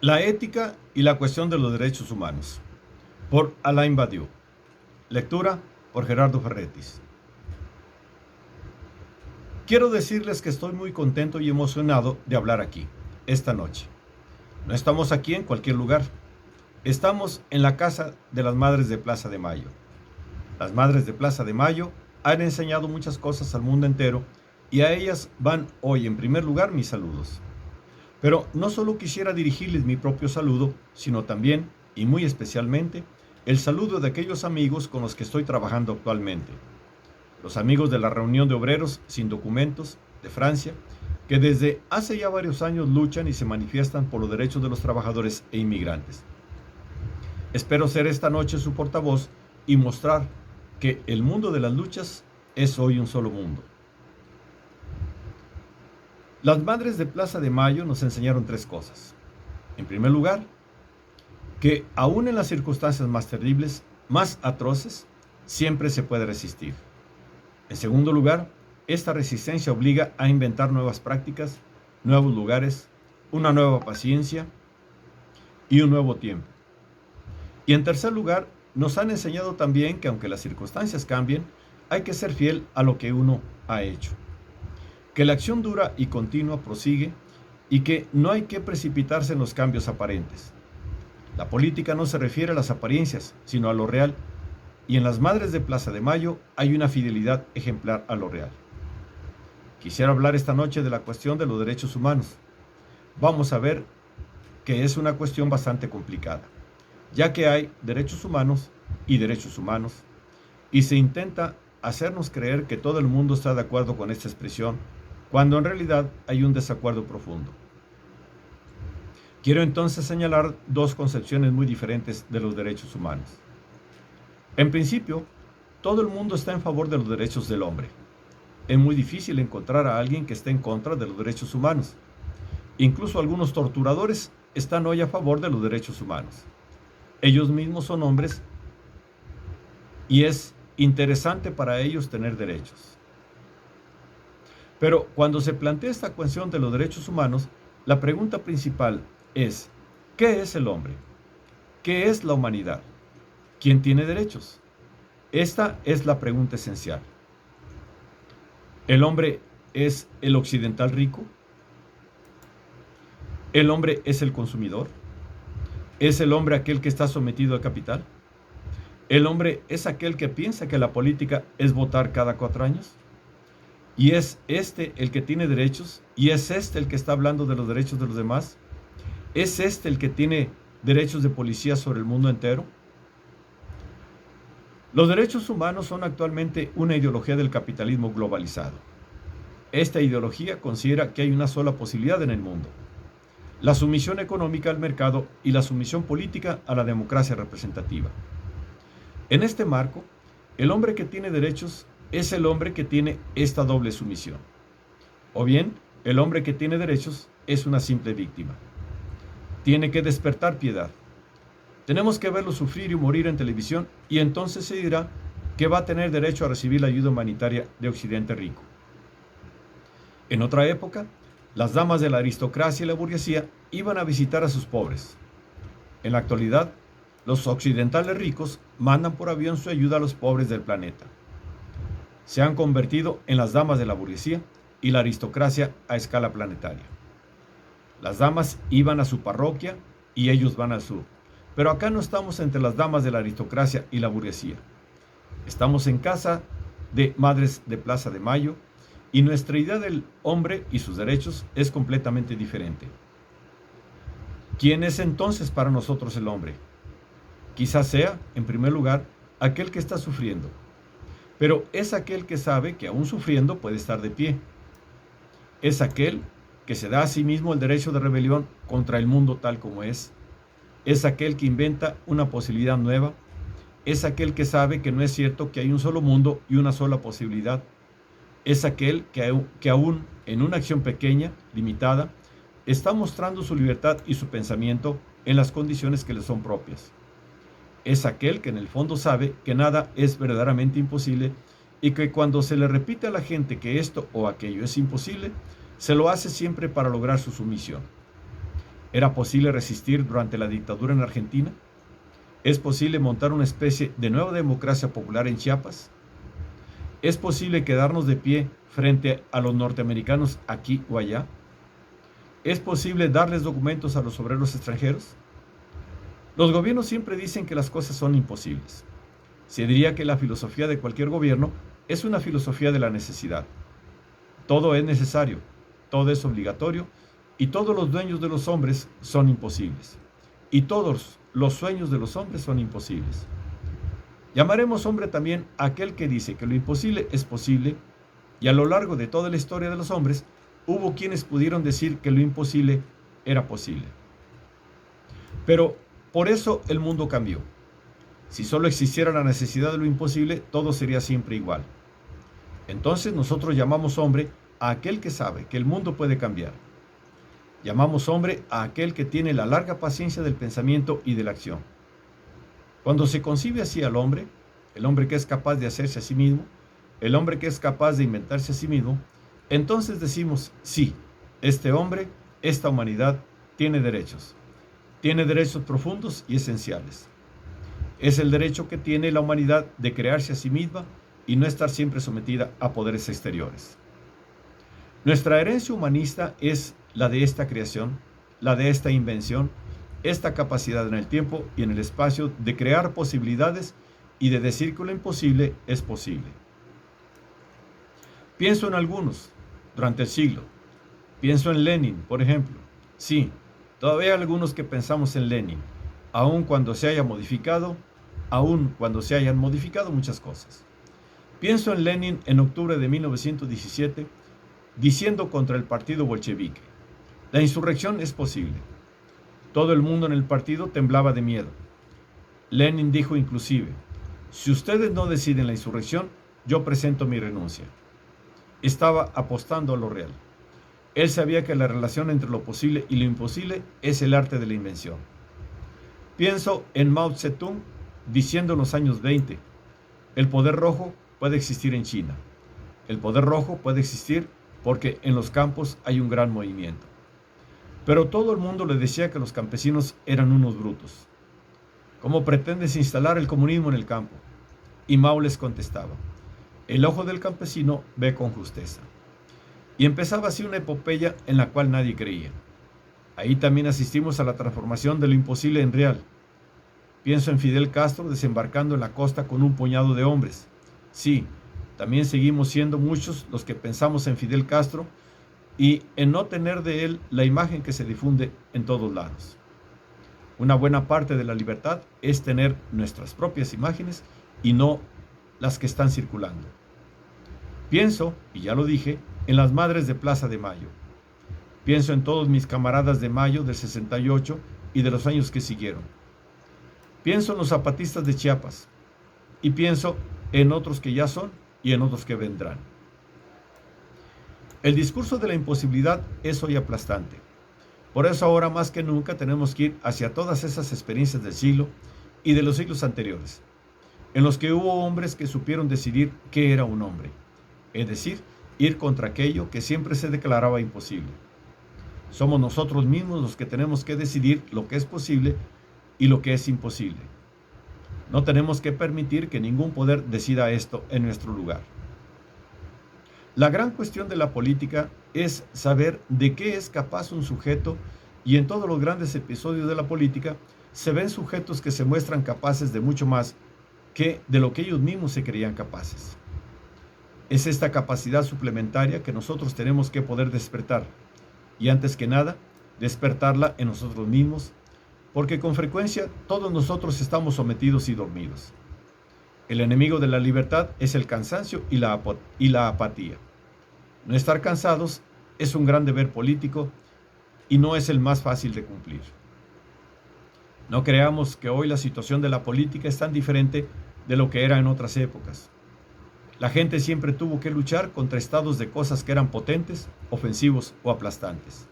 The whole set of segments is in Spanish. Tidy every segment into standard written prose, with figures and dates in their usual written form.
La ética y la cuestión de los derechos humanos, por Alain Badiou. Lectura por Gerardo Ferretis. Quiero decirles que estoy muy contento y emocionado de hablar aquí, esta noche. No estamos aquí en cualquier lugar. Estamos en la casa de las Madres de Plaza de Mayo. Las Madres de Plaza de Mayo han enseñado muchas cosas al mundo entero y a ellas van hoy en primer lugar mis saludos. Pero no solo quisiera dirigirles mi propio saludo, sino también, y muy especialmente, el saludo de aquellos amigos con los que estoy trabajando actualmente. Los amigos de la Reunión de Obreros Sin Documentos de Francia, que desde hace ya varios años luchan y se manifiestan por los derechos de los trabajadores e inmigrantes. Espero ser esta noche su portavoz y mostrar que el mundo de las luchas es hoy un solo mundo. Las Madres de Plaza de Mayo nos enseñaron tres cosas. En primer lugar, que aún en las circunstancias más terribles, más atroces, siempre se puede resistir. En segundo lugar, esta resistencia obliga a inventar nuevas prácticas, nuevos lugares, una nueva paciencia y un nuevo tiempo. Y en tercer lugar, nos han enseñado también que aunque las circunstancias cambien, hay que ser fiel a lo que uno ha hecho. Que la acción dura y continua prosigue y que no hay que precipitarse en los cambios aparentes. La política no se refiere a las apariencias, sino a lo real, y en las Madres de Plaza de Mayo hay una fidelidad ejemplar a lo real. Quisiera hablar esta noche de la cuestión de los derechos humanos. Vamos a ver que es una cuestión bastante complicada, ya que hay derechos humanos, y se intenta hacernos creer que todo el mundo está de acuerdo con esta expresión, cuando en realidad hay un desacuerdo profundo. Quiero entonces señalar dos concepciones muy diferentes de los derechos humanos. En principio, todo el mundo está en favor de los derechos del hombre. Es muy difícil encontrar a alguien que esté en contra de los derechos humanos. Incluso algunos torturadores están hoy a favor de los derechos humanos. Ellos mismos son hombres y es interesante para ellos tener derechos. Pero cuando se plantea esta cuestión de los derechos humanos, la pregunta principal es, ¿qué es el hombre? ¿Qué es la humanidad? ¿Quién tiene derechos? Esta es la pregunta esencial. ¿El hombre es el occidental rico? ¿El hombre es el consumidor? ¿Es el hombre aquel que está sometido al capital? ¿El hombre es aquel que piensa que la política es votar cada 4 años? ¿Y es este el que tiene derechos? ¿Y es este el que está hablando de los derechos de los demás? ¿Es este el que tiene derechos de policía sobre el mundo entero? Los derechos humanos son actualmente una ideología del capitalismo globalizado. Esta ideología considera que hay una sola posibilidad en el mundo: la sumisión económica al mercado y la sumisión política a la democracia representativa. En este marco, el hombre que tiene derechos es el hombre que tiene esta doble sumisión. O bien, el hombre que tiene derechos es una simple víctima. Tiene que despertar piedad. Tenemos que verlo sufrir y morir en televisión y entonces se dirá que va a tener derecho a recibir la ayuda humanitaria de Occidente rico. En otra época, las damas de la aristocracia y la burguesía iban a visitar a sus pobres. En la actualidad, los occidentales ricos mandan por avión su ayuda a los pobres del planeta. Se han convertido en las damas de la burguesía y la aristocracia a escala planetaria. Las damas iban a su parroquia y ellos van al sur. Pero acá no estamos entre las damas de la aristocracia y la burguesía. Estamos en casa de Madres de Plaza de Mayo y nuestra idea del hombre y sus derechos es completamente diferente. ¿Quién es entonces para nosotros el hombre? Quizás sea, en primer lugar, aquel que está sufriendo. Pero es aquel que sabe que aún sufriendo puede estar de pie. Es aquel que se da a sí mismo el derecho de rebelión contra el mundo tal como es. Es aquel que inventa una posibilidad nueva. Es aquel que sabe que no es cierto que hay un solo mundo y una sola posibilidad. Es aquel que aún en una acción pequeña, limitada, está mostrando su libertad y su pensamiento en las condiciones que le son propias. Es aquel que en el fondo sabe que nada es verdaderamente imposible y que cuando se le repite a la gente que esto o aquello es imposible, se lo hace siempre para lograr su sumisión. ¿Era posible resistir durante la dictadura en Argentina? ¿Es posible montar una especie de nueva democracia popular en Chiapas? ¿Es posible quedarnos de pie frente a los norteamericanos aquí o allá? ¿Es posible darles documentos a los obreros extranjeros? Los gobiernos siempre dicen que las cosas son imposibles. Se diría que la filosofía de cualquier gobierno es una filosofía de la necesidad. Todo es necesario, todo es obligatorio y todos los dueños de los hombres son imposibles. Y todos los sueños de los hombres son imposibles. Llamaremos hombre también a aquel que dice que lo imposible es posible, y a lo largo de toda la historia de los hombres hubo quienes pudieron decir que lo imposible era posible. Pero por eso el mundo cambió. Si solo existiera la necesidad de lo imposible, todo sería siempre igual. Entonces nosotros llamamos hombre a aquel que sabe que el mundo puede cambiar. Llamamos hombre a aquel que tiene la larga paciencia del pensamiento y de la acción. Cuando se concibe así al hombre, el hombre que es capaz de hacerse a sí mismo, el hombre que es capaz de inventarse a sí mismo, entonces decimos, sí, este hombre, esta humanidad, tiene derechos profundos y esenciales. Es el derecho que tiene la humanidad de crearse a sí misma y no estar siempre sometida a poderes exteriores. Nuestra herencia humanista es la de esta creación, la de esta invención, esta capacidad en el tiempo y en el espacio de crear posibilidades y de decir que lo imposible es posible. Pienso en algunos durante el siglo. Pienso en Lenin, por ejemplo. Sí, todavía hay algunos que pensamos en Lenin, aun cuando se hayan modificado muchas cosas. Pienso en Lenin en octubre de 1917, diciendo contra el partido bolchevique: la insurrección es posible. Todo el mundo en el partido temblaba de miedo. Lenin dijo inclusive: si ustedes no deciden la insurrección, yo presento mi renuncia. Estaba apostando a lo real. Él sabía que la relación entre lo posible y lo imposible es el arte de la invención. Pienso en Mao Zedong diciendo en los años 20: el poder rojo puede existir en China. El poder rojo puede existir porque en los campos hay un gran movimiento. Pero todo el mundo le decía que los campesinos eran unos brutos. ¿Cómo pretendes instalar el comunismo en el campo? Y Mao les contestaba: el ojo del campesino ve con justeza. Y empezaba así una epopeya en la cual nadie creía. Ahí también asistimos a la transformación de lo imposible en real. Pienso en Fidel Castro desembarcando en la costa con un puñado de hombres. Sí, también seguimos siendo muchos los que pensamos en Fidel Castro y en no tener de él la imagen que se difunde en todos lados. Una buena parte de la libertad es tener nuestras propias imágenes y no las que están circulando. Pienso, y ya lo dije, en las madres de Plaza de Mayo. Pienso en todos mis camaradas de Mayo del 68 y de los años que siguieron. Pienso en los zapatistas de Chiapas y pienso en otros que ya son y en otros que vendrán. El discurso de la imposibilidad es hoy aplastante. Por eso ahora más que nunca tenemos que ir hacia todas esas experiencias del siglo y de los siglos anteriores, en los que hubo hombres que supieron decidir qué era un hombre, es decir, ir contra aquello que siempre se declaraba imposible. Somos nosotros mismos los que tenemos que decidir lo que es posible y lo que es imposible. No tenemos que permitir que ningún poder decida esto en nuestro lugar. La gran cuestión de la política es saber de qué es capaz un sujeto, y en todos los grandes episodios de la política se ven sujetos que se muestran capaces de mucho más que de lo que ellos mismos se creían capaces. Es esta capacidad suplementaria que nosotros tenemos que poder despertar, y antes que nada, despertarla en nosotros mismos, porque con frecuencia todos nosotros estamos sometidos y dormidos. El enemigo de la libertad es el cansancio y la apatía. No estar cansados es un gran deber político y no es el más fácil de cumplir. No creamos que hoy la situación de la política es tan diferente de lo que era en otras épocas. La gente siempre tuvo que luchar contra estados de cosas que eran potentes, ofensivos o aplastantes.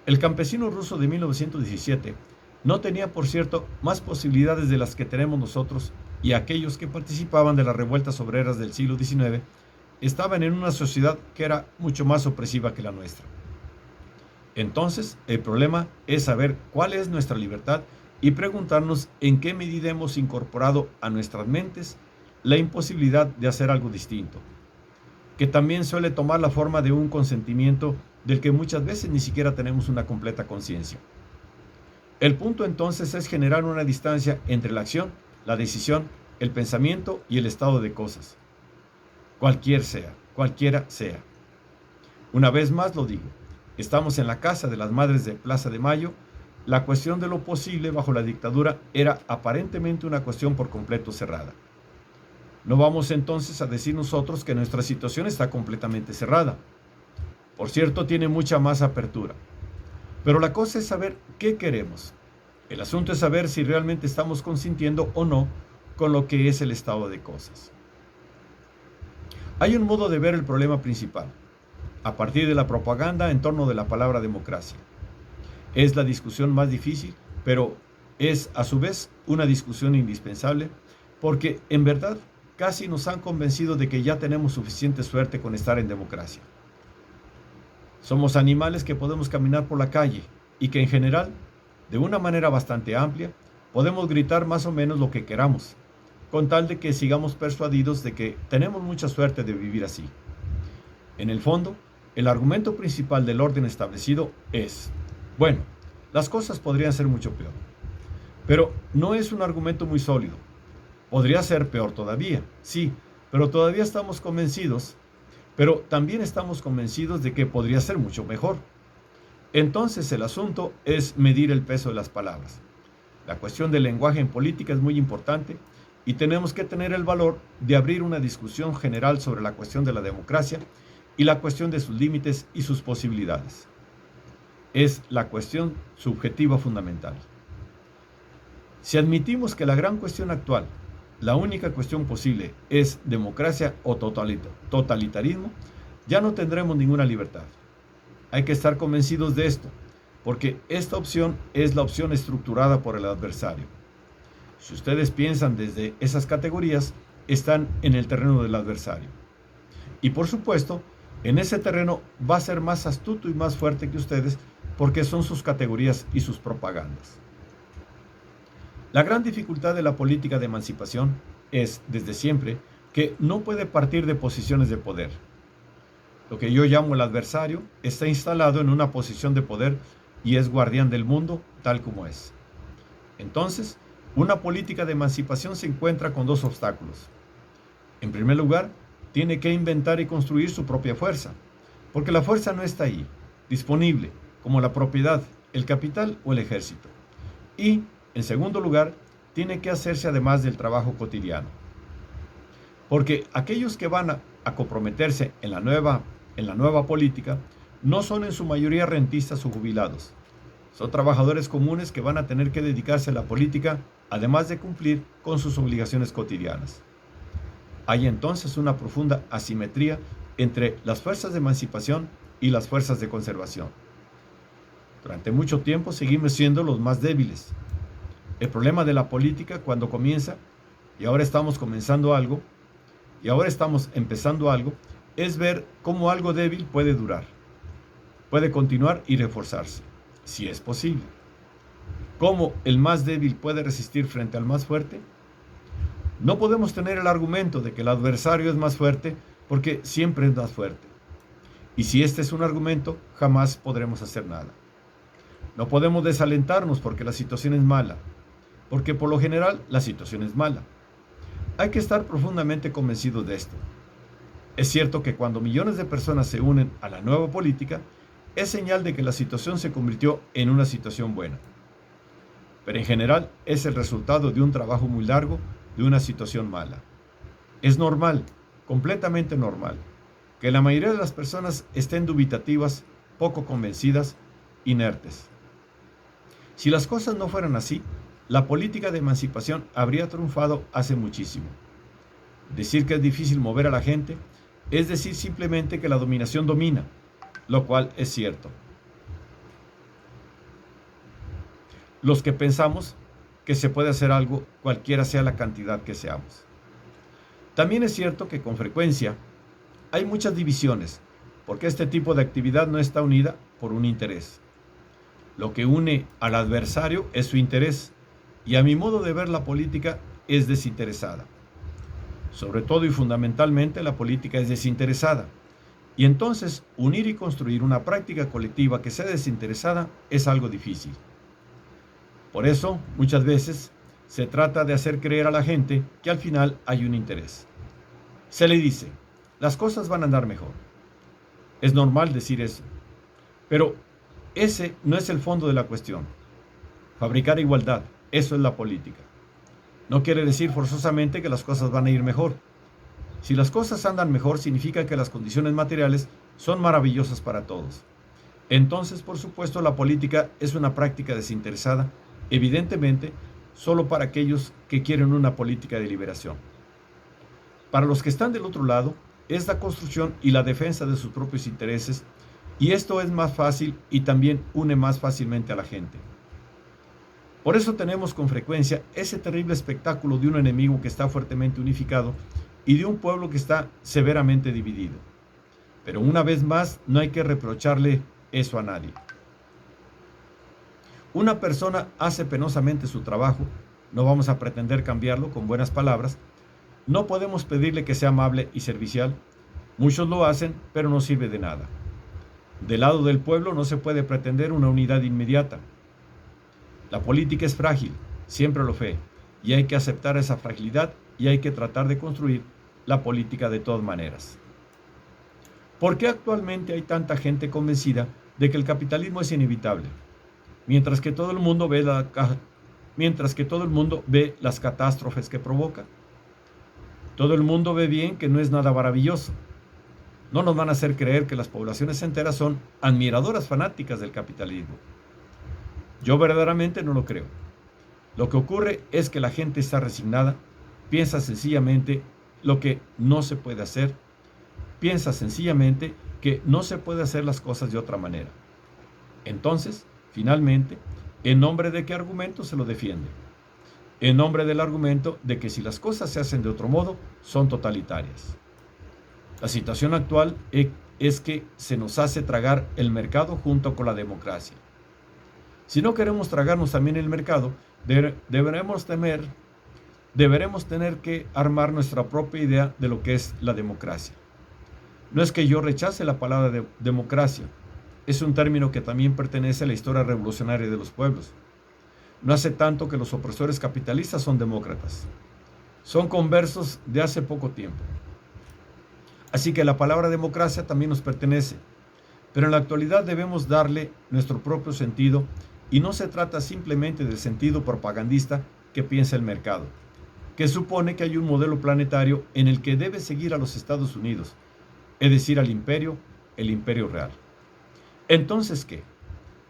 El campesino ruso de 1917 no tenía, por cierto, más posibilidades de las que tenemos nosotros, y aquellos que participaban de las revueltas obreras del siglo XIX estaban en una sociedad que era mucho más opresiva que la nuestra. Entonces, el problema es saber cuál es nuestra libertad y preguntarnos en qué medida hemos incorporado a nuestras mentes la imposibilidad de hacer algo distinto, que también suele tomar la forma de un consentimiento del que muchas veces ni siquiera tenemos una completa conciencia. El punto entonces es generar una distancia entre la acción, la decisión, el pensamiento y el estado de cosas, cualquiera sea. Una vez más lo digo, estamos en la casa de las Madres de Plaza de Mayo. La cuestión de lo posible bajo la dictadura era aparentemente una cuestión por completo cerrada. No vamos entonces a decir nosotros que nuestra situación está completamente cerrada. Por cierto, tiene mucha más apertura. Pero la cosa es saber qué queremos. El asunto es saber si realmente estamos consintiendo o no con lo que es el estado de cosas. Hay un modo de ver el problema principal, a partir de la propaganda en torno de la palabra democracia. Es la discusión más difícil, pero es a su vez una discusión indispensable, porque en verdad casi nos han convencido de que ya tenemos suficiente suerte con estar en democracia. Somos animales que podemos caminar por la calle y que en general, de una manera bastante amplia, podemos gritar más o menos lo que queramos, con tal de que sigamos persuadidos de que tenemos mucha suerte de vivir así. En el fondo, el argumento principal del orden establecido es: bueno, las cosas podrían ser mucho peor. Pero no es un argumento muy sólido. Podría ser peor todavía, sí, pero todavía estamos convencidos, pero también estamos convencidos de que podría ser mucho mejor. Entonces el asunto es medir el peso de las palabras. La cuestión del lenguaje en política es muy importante y tenemos que tener el valor de abrir una discusión general sobre la cuestión de la democracia y la cuestión de sus límites y sus posibilidades. Es la cuestión subjetiva fundamental. Si admitimos que la gran cuestión actual, la única cuestión posible, es democracia o totalitarismo, ya no tendremos ninguna libertad. Hay que estar convencidos de esto, porque esta opción es la opción estructurada por el adversario. Si ustedes piensan desde esas categorías, están en el terreno del adversario. Y por supuesto, en ese terreno va a ser más astuto y más fuerte que ustedes, porque son sus categorías y sus propagandas. La gran dificultad de la política de emancipación es, desde siempre, que no puede partir de posiciones de poder. Lo que yo llamo el adversario está instalado en una posición de poder y es guardián del mundo tal como es. Entonces, una política de emancipación se encuentra con dos obstáculos. En primer lugar, tiene que inventar y construir su propia fuerza, porque la fuerza no está ahí, disponible, como la propiedad, el capital o el ejército. Y, en segundo lugar, tiene que hacerse además del trabajo cotidiano. Porque aquellos que van a comprometerse en la nueva política no son en su mayoría rentistas o jubilados. Son trabajadores comunes que van a tener que dedicarse a la política, además de cumplir con sus obligaciones cotidianas. Hay entonces una profunda asimetría entre las fuerzas de emancipación y las fuerzas de conservación. Durante mucho tiempo seguimos siendo los más débiles. El problema de la política cuando comienza, y ahora estamos comenzando algo, y ahora estamos empezando algo, es ver cómo algo débil puede durar, puede continuar y reforzarse, si es posible. ¿Cómo el más débil puede resistir frente al más fuerte? No podemos tener el argumento de que el adversario es más fuerte porque siempre es más fuerte. Y si este es un argumento, jamás podremos hacer nada. No podemos desalentarnos porque la situación es mala, porque por lo general la situación es mala. Hay que estar profundamente convencidos de esto. Es cierto que cuando millones de personas se unen a la nueva política, es señal de que la situación se convirtió en una situación buena. Pero en general es el resultado de un trabajo muy largo, de una situación mala. Es normal, completamente normal, que la mayoría de las personas estén dubitativas, poco convencidas, inertes. Si las cosas no fueran así, la política de emancipación habría triunfado hace muchísimo. Decir que es difícil mover a la gente es decir simplemente que la dominación domina, lo cual es cierto. Los que pensamos que se puede hacer algo, cualquiera sea la cantidad que seamos. También es cierto que con frecuencia hay muchas divisiones, porque este tipo de actividad no está unida por un interés, Lo que une al adversario es su interés, y a mi modo de ver la política es desinteresada. Sobre todo y fundamentalmente la política es desinteresada. Y entonces unir y construir una práctica colectiva que sea desinteresada es algo difícil. Por eso, muchas veces, se trata de hacer creer a la gente que al final hay un interés. Se le dice, las cosas van a andar mejor. Es normal decir eso, pero ese no es el fondo de la cuestión. Fabricar igualdad, eso es la política. No quiere decir forzosamente que las cosas van a ir mejor. Si las cosas andan mejor, significa que las condiciones materiales son maravillosas para todos. Entonces, por supuesto, la política es una práctica desinteresada, evidentemente, solo para aquellos que quieren una política de liberación. Para los que están del otro lado, es la construcción y la defensa de sus propios intereses, y esto es más fácil y también une más fácilmente a la gente. Por eso tenemos con frecuencia ese terrible espectáculo de un enemigo que está fuertemente unificado y de un pueblo que está severamente dividido. Pero una vez más, no hay que reprocharle eso a nadie. Una persona hace penosamente su trabajo, no vamos a pretender cambiarlo con buenas palabras, no podemos pedirle que sea amable y servicial, muchos lo hacen, pero no sirve de nada. Del lado del pueblo no se puede pretender una unidad inmediata. La política es frágil, siempre lo fue, y hay que aceptar esa fragilidad y hay que tratar de construir la política de todas maneras. ¿Por qué actualmente hay tanta gente convencida de que el capitalismo es inevitable? Mientras que todo el mundo ve las catástrofes que provoca. Todo el mundo ve bien que no es nada maravilloso. No nos van a hacer creer que las poblaciones enteras son admiradoras fanáticas del capitalismo. Yo verdaderamente no lo creo. Lo que ocurre es que la gente está resignada, piensa sencillamente lo que no se puede hacer, piensa sencillamente que no se puede hacer las cosas de otra manera. Entonces, finalmente, ¿en nombre de qué argumento se lo defiende? En nombre del argumento de que si las cosas se hacen de otro modo, son totalitarias. La situación actual es que se nos hace tragar el mercado junto con la democracia. Si no queremos tragarnos también el mercado, deberemos tener que armar nuestra propia idea de lo que es la democracia. No es que yo rechace la palabra democracia, es un término que también pertenece a la historia revolucionaria de los pueblos. No hace tanto que los opresores capitalistas son demócratas. Son conversos de hace poco tiempo. Así que la palabra democracia también nos pertenece, pero en la actualidad debemos darle nuestro propio sentido y no se trata simplemente del sentido propagandista que piensa el mercado, que supone que hay un modelo planetario en el que debe seguir a los Estados Unidos, es decir, al imperio, el imperio real. Entonces, ¿qué?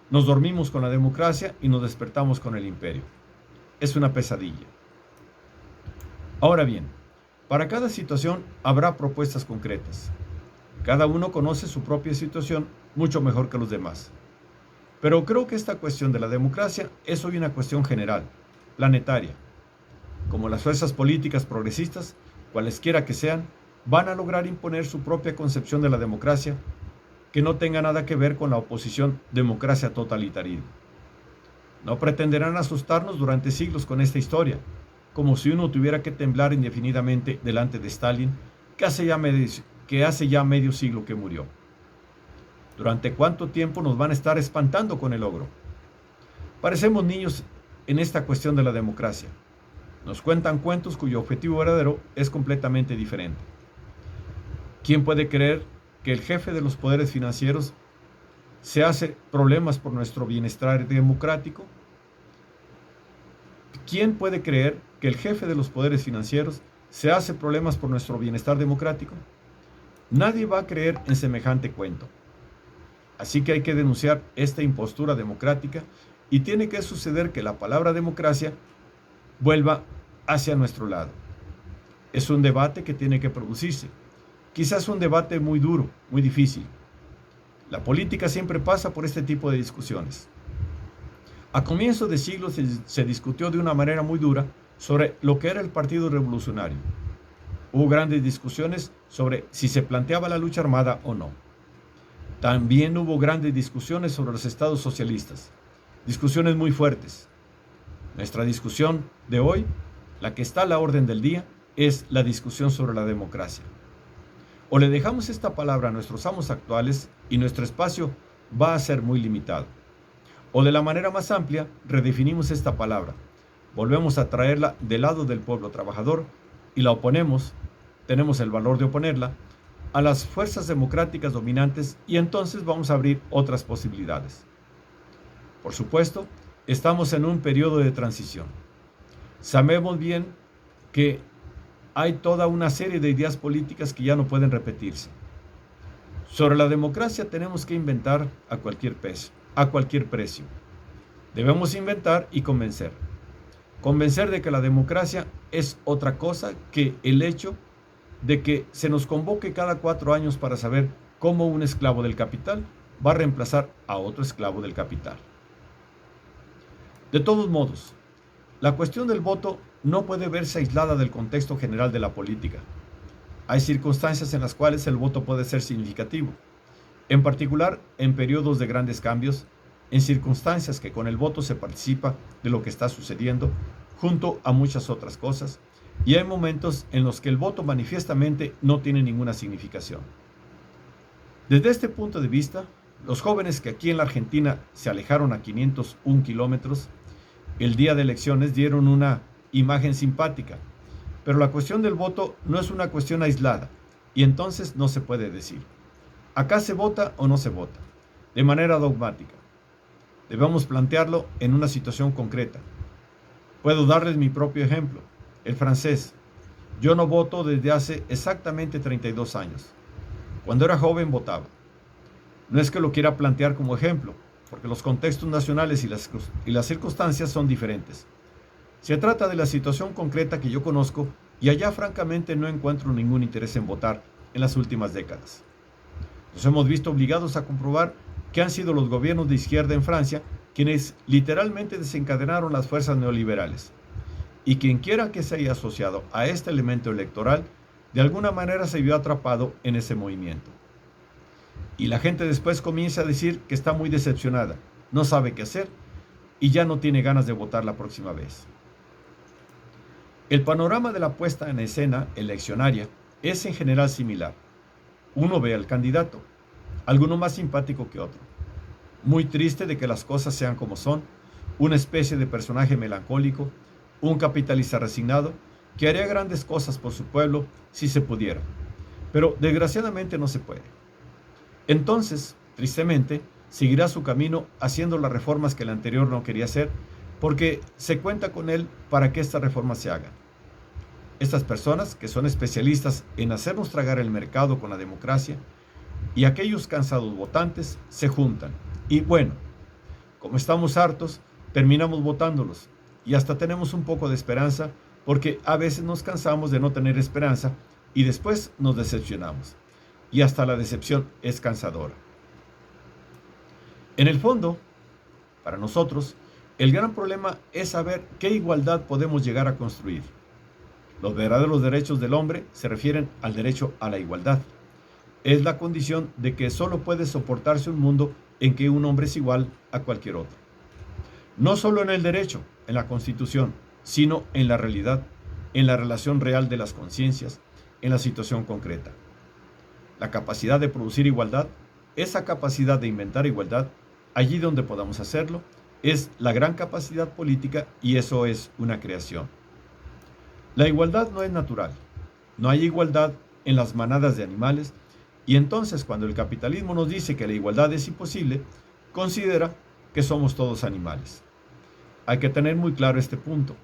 Nos dormimos con la democracia y nos despertamos con el imperio. Es una pesadilla. Ahora bien, para cada situación habrá propuestas concretas. Cada uno conoce su propia situación mucho mejor que los demás. Pero creo que esta cuestión de la democracia es hoy una cuestión general, planetaria. Como las fuerzas políticas progresistas, cualesquiera que sean, van a lograr imponer su propia concepción de la democracia que no tenga nada que ver con la oposición democracia-totalitarismo. No pretenderán asustarnos durante siglos con esta historia, como si uno tuviera que temblar indefinidamente delante de Stalin, que hace ya medio siglo que murió. ¿Durante cuánto tiempo nos van a estar espantando con el ogro? Parecemos niños en esta cuestión de la democracia. Nos cuentan cuentos cuyo objetivo verdadero es completamente diferente. ¿Quién puede creer que el jefe de los poderes financieros se hace problemas por nuestro bienestar democrático? ¿Quién puede creer que el jefe de los poderes financieros se hace problemas por nuestro bienestar democrático? Nadie va a creer en semejante cuento. Así que hay que denunciar esta impostura democrática y tiene que suceder que la palabra democracia vuelva hacia nuestro lado. Es un debate que tiene que producirse. Quizás un debate muy duro, muy difícil. La política siempre pasa por este tipo de discusiones. A comienzos de siglo se discutió de una manera muy dura sobre lo que era el Partido Revolucionario. Hubo grandes discusiones sobre si se planteaba la lucha armada o no. También hubo grandes discusiones sobre los estados socialistas. discusiones muy fuertes. Nuestra discusión de hoy, la que está a la orden del día, es la discusión sobre la democracia. O le dejamos esta palabra a nuestros amos actuales y nuestro espacio va a ser muy limitado. O de la manera más amplia, redefinimos esta palabra, volvemos a traerla del lado del pueblo trabajador y la oponemos, tenemos el valor de oponerla, a las fuerzas democráticas dominantes y entonces vamos a abrir otras posibilidades. Por supuesto, estamos en un periodo de transición. Sabemos bien que hay toda una serie de ideas políticas que ya no pueden repetirse. Sobre la democracia tenemos que inventar a cualquier precio. Debemos inventar y convencer. Convencer de que la democracia es otra cosa que el hecho de que se nos convoque cada 4 años para saber cómo un esclavo del capital va a reemplazar a otro esclavo del capital. De todos modos, la cuestión del voto no puede verse aislada del contexto general de la política. Hay circunstancias en las cuales el voto puede ser significativo, en particular en periodos de grandes cambios, en circunstancias que con el voto se participa de lo que está sucediendo, junto a muchas otras cosas, y hay momentos en los que el voto manifiestamente no tiene ninguna significación. Desde este punto de vista, los jóvenes que aquí en la Argentina se alejaron a 501 kilómetros, el día de elecciones dieron una imagen simpática, pero la cuestión del voto no es una cuestión aislada, y entonces no se puede decir, acá se vota o no se vota, de manera dogmática. Debemos plantearlo en una situación concreta. Puedo darles mi propio ejemplo, el francés. Yo no voto desde hace exactamente 32 años. Cuando era joven votaba. No es que lo quiera plantear como ejemplo, porque los contextos nacionales y las circunstancias son diferentes. Se trata de la situación concreta que yo conozco y allá francamente no encuentro ningún interés en votar en las últimas décadas. Nos hemos visto obligados a comprobar que han sido los gobiernos de izquierda en Francia quienes literalmente desencadenaron las fuerzas neoliberales. Y quien quiera que se haya asociado a este elemento electoral, de alguna manera se vio atrapado en ese movimiento. Y la gente después comienza a decir que está muy decepcionada, no sabe qué hacer y ya no tiene ganas de votar la próxima vez. El panorama de la puesta en escena eleccionaria es en general similar. Uno ve al candidato, alguno más simpático que otro, muy triste de que las cosas sean como son, una especie de personaje melancólico, un capitalista resignado que haría grandes cosas por su pueblo si se pudiera, pero desgraciadamente no se puede. Entonces, tristemente, seguirá su camino haciendo las reformas que el anterior no quería hacer, porque se cuenta con él para que estas reformas se hagan. Estas personas, que son especialistas en hacernos tragar el mercado con la democracia, y aquellos cansados votantes se juntan. Y bueno, como estamos hartos, terminamos votándolos, y hasta tenemos un poco de esperanza, porque a veces nos cansamos de no tener esperanza, y después nos decepcionamos. Y hasta la decepción es cansadora. En el fondo, para nosotros, el gran problema es saber qué igualdad podemos llegar a construir. Los verdaderos derechos del hombre se refieren al derecho a la igualdad. Es la condición de que solo puede soportarse un mundo en que un hombre es igual a cualquier otro. No solo en el derecho, en la Constitución, sino en la realidad, en la relación real de las conciencias, en la situación concreta. La capacidad de producir igualdad, esa capacidad de inventar igualdad, allí donde podamos hacerlo, es la gran capacidad política y eso es una creación. La igualdad no es natural. No hay igualdad en las manadas de animales y entonces cuando el capitalismo nos dice que la igualdad es imposible, considera que somos todos animales. Hay que tener muy claro este punto.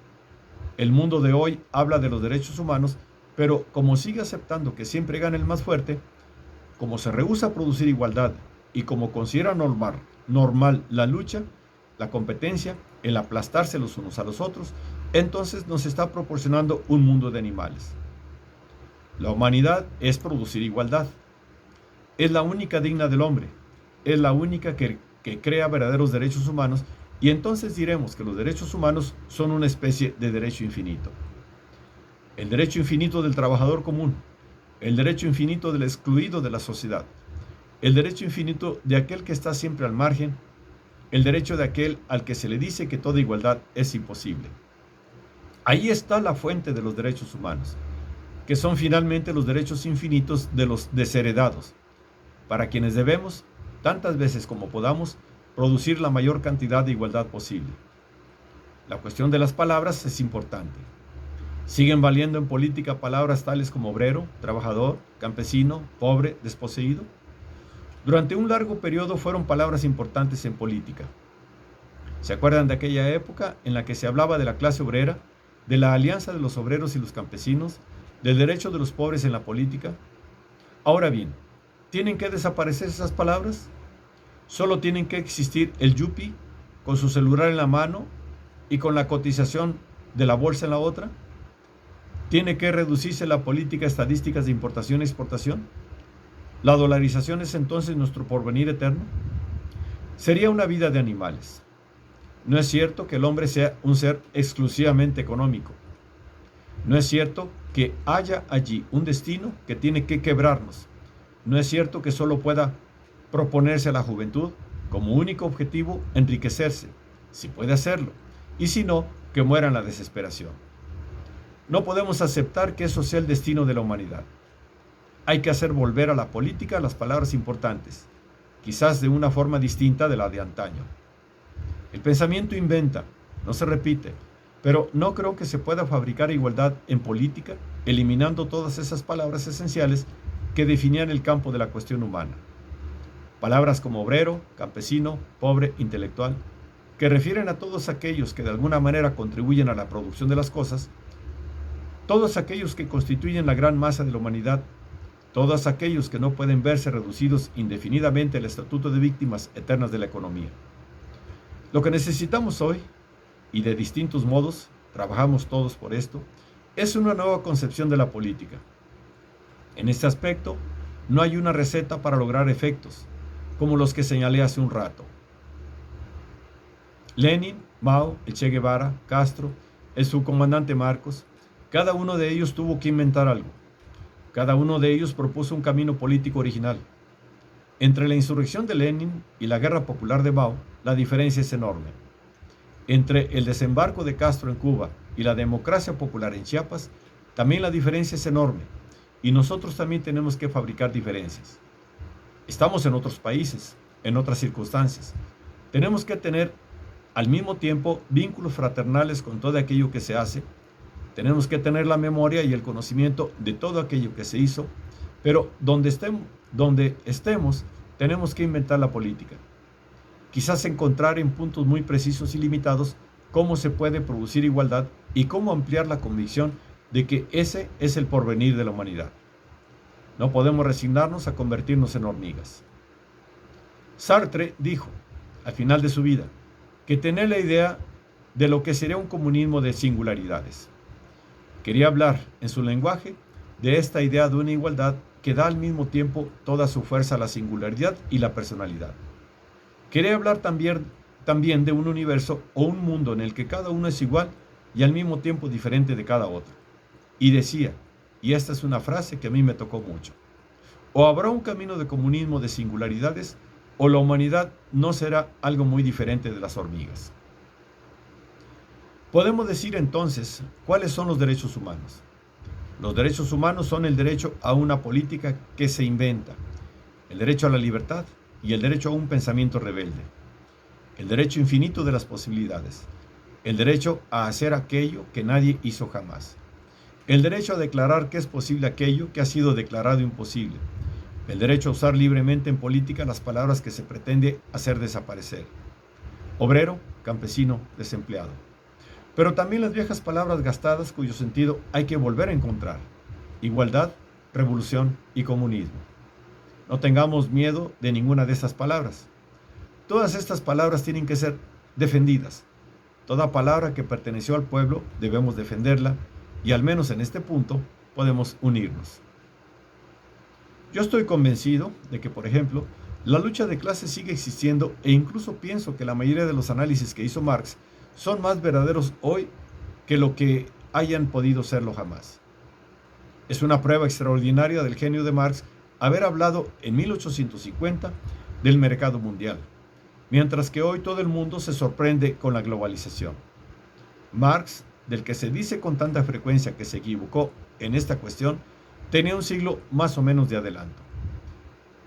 El mundo de hoy habla de los derechos humanos, pero como sigue aceptando que siempre gana el más fuerte, como se rehúsa a producir igualdad y como considera normal la lucha, la competencia, el aplastarse los unos a los otros, entonces nos está proporcionando un mundo de animales. La humanidad es producir igualdad. Es la única digna del hombre. Es la única que crea verdaderos derechos humanos y entonces diremos que los derechos humanos son una especie de derecho infinito. El derecho infinito del trabajador común, el derecho infinito del excluido de la sociedad, el derecho infinito de aquel que está siempre al margen, el derecho de aquel al que se le dice que toda igualdad es imposible. Ahí está la fuente de los derechos humanos, que son finalmente los derechos infinitos de los desheredados, para quienes debemos, tantas veces como podamos, producir la mayor cantidad de igualdad posible. La cuestión de las palabras es importante. Siguen valiendo en política palabras tales como obrero, trabajador, campesino, pobre, desposeído. Durante un largo periodo fueron palabras importantes en política. ¿Se acuerdan de aquella época en la que se hablaba de la clase obrera, de la alianza de los obreros y los campesinos, del derecho de los pobres en la política? Ahora bien, ¿tienen que desaparecer esas palabras? ¿Solo tienen que existir el yuppie con su celular en la mano y con la cotización de la bolsa en la otra? ¿Tiene que reducirse la política estadísticas de importación y exportación? ¿La dolarización es entonces nuestro porvenir eterno? Sería una vida de animales. No es cierto que el hombre sea un ser exclusivamente económico. No es cierto que haya allí un destino que tiene que quebrarnos. No es cierto que solo pueda proponerse a la juventud como único objetivo enriquecerse, si puede hacerlo, y si no, que muera en la desesperación. No podemos aceptar que eso sea el destino de la humanidad. Hay que hacer volver a la política las palabras importantes, quizás de una forma distinta de la de antaño. El pensamiento inventa, no se repite, pero no creo que se pueda fabricar igualdad en política eliminando todas esas palabras esenciales que definían el campo de la cuestión humana. Palabras como obrero, campesino, pobre, intelectual, que refieren a todos aquellos que de alguna manera contribuyen a la producción de las cosas, todos aquellos que constituyen la gran masa de la humanidad, todos aquellos que no pueden verse reducidos indefinidamente al estatuto de víctimas eternas de la economía. Lo que necesitamos hoy, y de distintos modos, trabajamos todos por esto, es una nueva concepción de la política. En este aspecto, no hay una receta para lograr efectos, como los que señalé hace un rato. Lenin, Mao, el Che Guevara, Castro, el subcomandante Marcos, cada uno de ellos tuvo que inventar algo. Cada uno de ellos propuso un camino político original. Entre la insurrección de Lenin y la guerra popular de Mao, la diferencia es enorme. Entre el desembarco de Castro en Cuba y la democracia popular en Chiapas, también la diferencia es enorme, y nosotros también tenemos que fabricar diferencias. Estamos en otros países, en otras circunstancias. Tenemos que tener al mismo tiempo vínculos fraternales con todo aquello que se hace. Tenemos que tener la memoria y el conocimiento de todo aquello que se hizo, pero donde estemos, tenemos que inventar la política. Quizás encontrar en puntos muy precisos y limitados cómo se puede producir igualdad y cómo ampliar la convicción de que ese es el porvenir de la humanidad. No podemos resignarnos a convertirnos en hormigas. Sartre dijo, al final de su vida, que tenía la idea de lo que sería un comunismo de singularidades. Quería hablar, en su lenguaje, de esta idea de una igualdad que da al mismo tiempo toda su fuerza a la singularidad y la personalidad. Quería hablar también de un universo o un mundo en el que cada uno es igual y al mismo tiempo diferente de cada otro. Y decía, y esta es una frase que a mí me tocó mucho, o habrá un camino de comunismo de singularidades, o la humanidad no será algo muy diferente de las hormigas. Podemos decir entonces, ¿cuáles son los derechos humanos? Los derechos humanos son el derecho a una política que se inventa, el derecho a la libertad y el derecho a un pensamiento rebelde, el derecho infinito de las posibilidades, el derecho a hacer aquello que nadie hizo jamás, el derecho a declarar que es posible aquello que ha sido declarado imposible, el derecho a usar libremente en política las palabras que se pretende hacer desaparecer, obrero, campesino, desempleado. Pero también las viejas palabras gastadas cuyo sentido hay que volver a encontrar: igualdad, revolución y comunismo. No tengamos miedo de ninguna de estas palabras. Todas estas palabras tienen que ser defendidas. Toda palabra que perteneció al pueblo debemos defenderla y al menos en este punto podemos unirnos. Yo estoy convencido de que, por ejemplo, la lucha de clases sigue existiendo e incluso pienso que la mayoría de los análisis que hizo Marx son más verdaderos hoy que lo que hayan podido serlo jamás. Es una prueba extraordinaria del genio de Marx haber hablado en 1850 del mercado mundial, mientras que hoy todo el mundo se sorprende con la globalización. Marx, del que se dice con tanta frecuencia que se equivocó en esta cuestión, tenía un siglo más o menos de adelanto.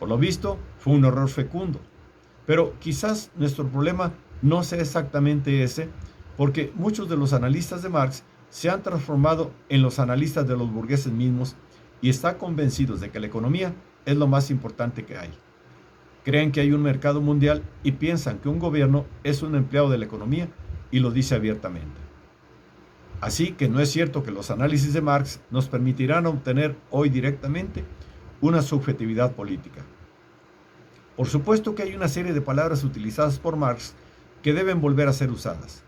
Por lo visto, fue un error fecundo, pero quizás nuestro problema no sea exactamente ese, porque muchos de los analistas de Marx se han transformado en los analistas de los burgueses mismos y están convencidos de que la economía es lo más importante que hay. Creen que hay un mercado mundial y piensan que un gobierno es un empleado de la economía y lo dice abiertamente. Así que no es cierto que los análisis de Marx nos permitirán obtener hoy directamente una subjetividad política. Por supuesto que hay una serie de palabras utilizadas por Marx que deben volver a ser usadas.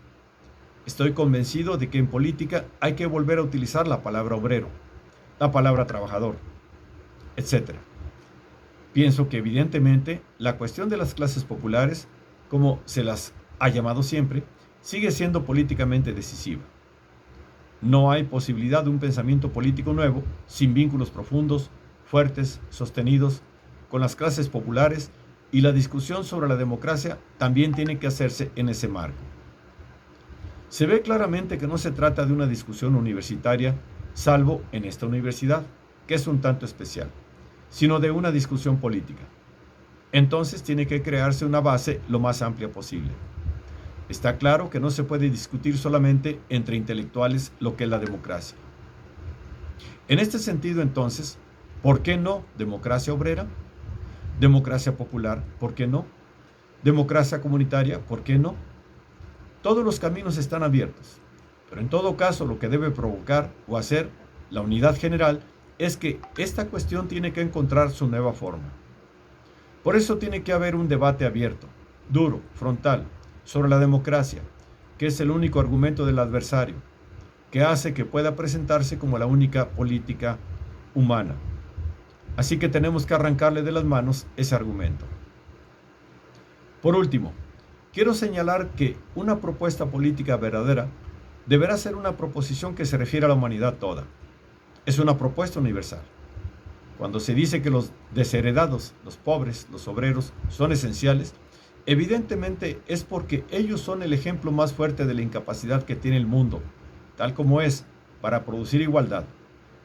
Estoy convencido de que en política hay que volver a utilizar la palabra obrero, la palabra trabajador, etc. Pienso que evidentemente la cuestión de las clases populares, como se las ha llamado siempre, sigue siendo políticamente decisiva. No hay posibilidad de un pensamiento político nuevo sin vínculos profundos, fuertes, sostenidos con las clases populares, y la discusión sobre la democracia también tiene que hacerse en ese marco. Se ve claramente que no se trata de una discusión universitaria, salvo en esta universidad, que es un tanto especial, sino de una discusión política. Entonces tiene que crearse una base lo más amplia posible. Está claro que no se puede discutir solamente entre intelectuales lo que es la democracia. En este sentido, entonces, ¿por qué no democracia obrera? Democracia popular, ¿por qué no? Democracia comunitaria, ¿por qué no? Todos los caminos están abiertos, pero en todo caso lo que debe provocar o hacer la unidad general es que esta cuestión tiene que encontrar su nueva forma. Por eso tiene que haber un debate abierto, duro, frontal, sobre la democracia, que es el único argumento del adversario, que hace que pueda presentarse como la única política humana. Así que tenemos que arrancarle de las manos ese argumento. Por último, quiero señalar que una propuesta política verdadera deberá ser una proposición que se refiere a la humanidad toda. Es una propuesta universal. Cuando se dice que los desheredados, los pobres, los obreros, son esenciales, evidentemente es porque ellos son el ejemplo más fuerte de la incapacidad que tiene el mundo, tal como es, para producir igualdad.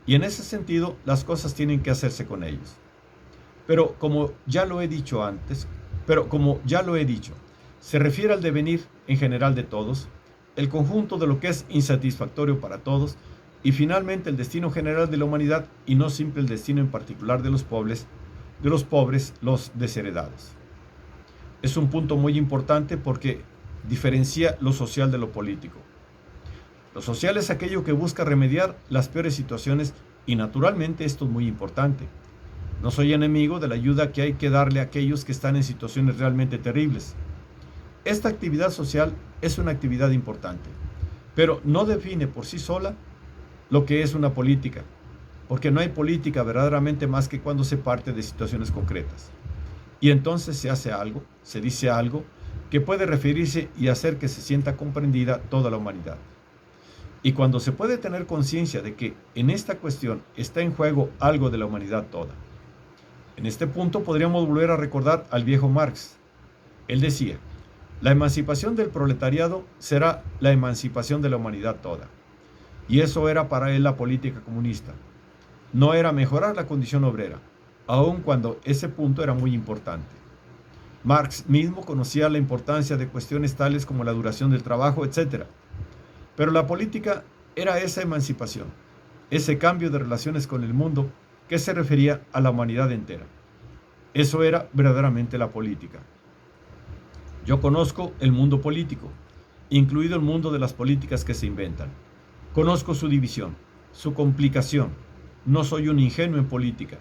Y en ese sentido, las cosas tienen que hacerse con ellos. Pero como ya lo he dicho, se refiere al devenir en general de todos, el conjunto de lo que es insatisfactorio para todos y finalmente el destino general de la humanidad y no simple el destino en particular de los pobres, los desheredados. Es un punto muy importante porque diferencia lo social de lo político. Lo social es aquello que busca remediar las peores situaciones y naturalmente esto es muy importante. No soy enemigo de la ayuda que hay que darle a aquellos que están en situaciones realmente terribles. Esta actividad social es una actividad importante, pero no define por sí sola lo que es una política, porque no hay política verdaderamente más que cuando se parte de situaciones concretas. Y entonces se hace algo, se dice algo, que puede referirse y hacer que se sienta comprendida toda la humanidad. Y cuando se puede tener conciencia de que en esta cuestión está en juego algo de la humanidad toda. En este punto podríamos volver a recordar al viejo Marx. Él decía, la emancipación del proletariado será la emancipación de la humanidad toda. Y eso era para él la política comunista. No era mejorar la condición obrera, aun cuando ese punto era muy importante. Marx mismo conocía la importancia de cuestiones tales como la duración del trabajo, etc. Pero la política era esa emancipación, ese cambio de relaciones con el mundo que se refería a la humanidad entera. Eso era verdaderamente la política. Yo conozco el mundo político, incluido el mundo de las políticas que se inventan. Conozco su división, su complicación. No soy un ingenuo en política,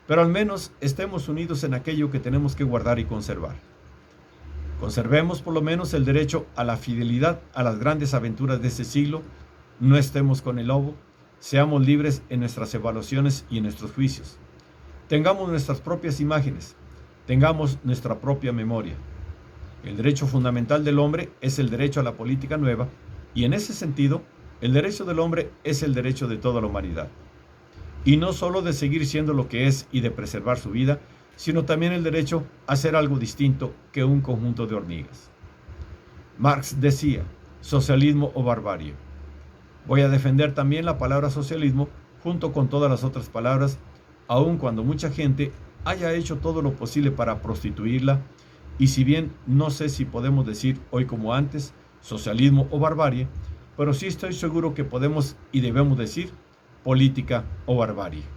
pero al menos estemos unidos en aquello que tenemos que guardar y conservar. Conservemos por lo menos el derecho a la fidelidad a las grandes aventuras de este siglo, no estemos con el lobo, seamos libres en nuestras evaluaciones y en nuestros juicios. Tengamos nuestras propias imágenes, tengamos nuestra propia memoria. El derecho fundamental del hombre es el derecho a la política nueva y en ese sentido, el derecho del hombre es el derecho de toda la humanidad. Y no solo de seguir siendo lo que es y de preservar su vida, sino también el derecho a ser algo distinto que un conjunto de hormigas. Marx decía, socialismo o barbarie. Voy a defender también la palabra socialismo junto con todas las otras palabras, aun cuando mucha gente haya hecho todo lo posible para prostituirla, y si bien no sé si podemos decir hoy como antes, socialismo o barbarie, pero sí estoy seguro que podemos y debemos decir política o barbarie.